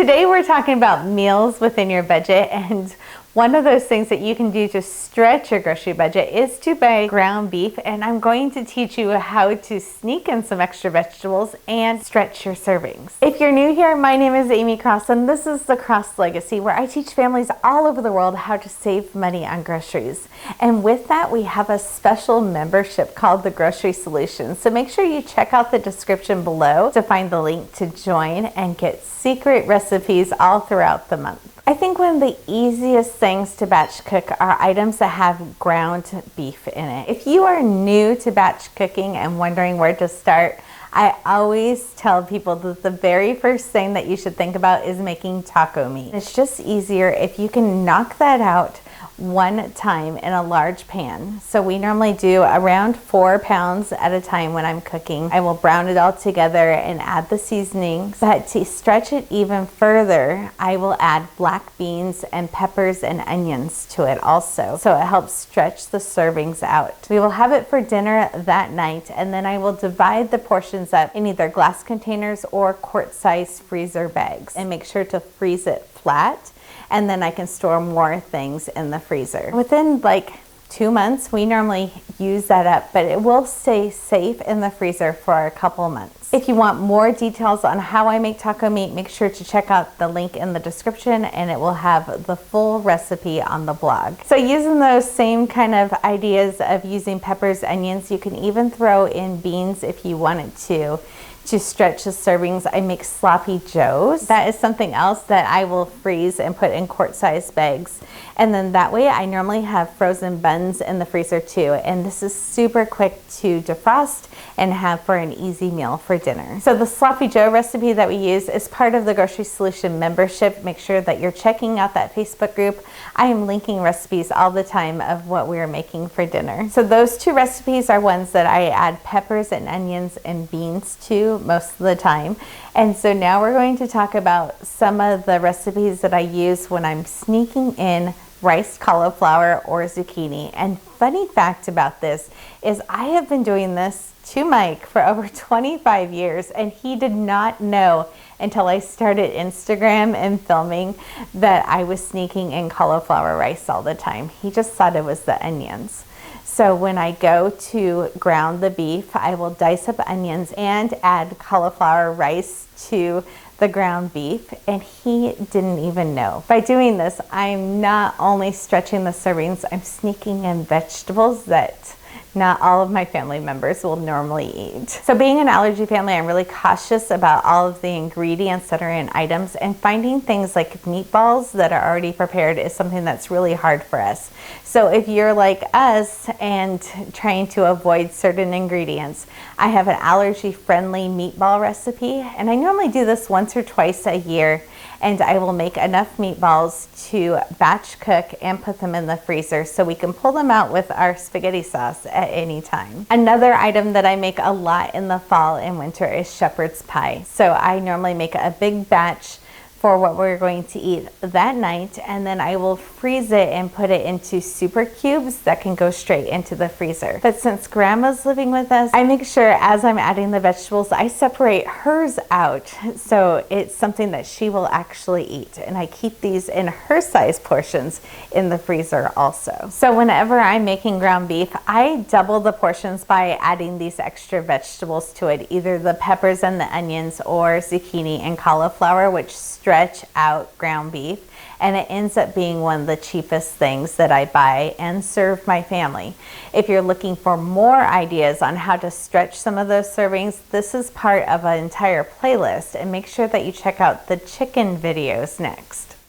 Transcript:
Today we're talking about meals within your budget, and one of those things that you can do to stretch your grocery budget is to buy ground beef, and I'm going to teach you how to sneak in some extra vegetables and stretch your servings. If you're new here, my name is Amy Cross, and this is the Cross Legacy, where I teach families all over the world how to save money on groceries. And with that, we have a special membership called the Grocery Solution. So make sure you check out the description below to find the link to join and get secret recipes all throughout the month. I think one of the easiest things to batch cook are items that have ground beef in it. If you are new to batch cooking and wondering where to start, I always tell people that the very first thing that you should think about is making taco meat. It's just easier if you can knock that out one time in a large pan. So we normally do around 4 pounds at a time when I'm cooking. I will brown it all together and add the seasonings. But to stretch it even further, I will add black beans and peppers and onions to it also. So it helps stretch the servings out. We will have it for dinner that night, and then I will divide the portions up in either glass containers or quart-sized freezer bags, and make sure to freeze it flat. And then I can store more things in the freezer. Within like 2 months, we normally use that up, but it will stay safe in the freezer for a couple months. If you want more details on how I make taco meat, make sure to check out the link in the description, and it will have the full recipe on the blog. So using those same kind of ideas of using peppers, onions, you can even throw in beans if you wanted to stretch the servings. I make sloppy joes. That is something else that I will freeze and put in quart-sized bags. And then that way I normally have frozen buns in the freezer too. And this is super quick to defrost and have for an easy meal for dinner. So the sloppy joe recipe that we use is part of the Grocery Solution membership. Make sure that you're checking out that Facebook group. I am linking recipes all the time of what we are making for dinner. So those two recipes are ones that I add peppers and onions and beans to most of the time. And so now we're going to talk about some of the recipes that I use when I'm sneaking in riced cauliflower or zucchini. And funny fact about this is I have been doing this to Mike for over 25 years, and he did not know until I started Instagram and filming that I was sneaking in cauliflower rice all the time. He just thought it was the onions. So when I go to ground the beef, I will dice up onions and add cauliflower rice to the ground beef, and he didn't even know. By doing this, I'm not only stretching the servings, I'm sneaking in vegetables that not all of my family members will normally eat. So being an allergy family, I'm really cautious about all of the ingredients that are in items, and finding things like meatballs that are already prepared is something that's really hard for us. So if you're like us and trying to avoid certain ingredients, I have an allergy-friendly meatball recipe, and I normally do this once or twice a year, and I will make enough meatballs to batch cook and put them in the freezer so we can pull them out with our spaghetti sauce at any time. Another item that I make a lot in the fall and winter is shepherd's pie. So I normally make a big batch for what we're going to eat that night, and then I will freeze it and put it into super cubes that can go straight into the freezer. But since grandma's living with us, I make sure as I'm adding the vegetables, I separate hers out so it's something that she will actually eat, and I keep these in her size portions in the freezer also. So whenever I'm making ground beef, I double the portions by adding these extra vegetables to it, either the peppers and the onions or zucchini and cauliflower, which stretch out ground beef, and it ends up being one of the cheapest things that I buy and serve my family. If you're looking for more ideas on how to stretch some of those servings, this is part of an entire playlist, and make sure that you check out the chicken videos next.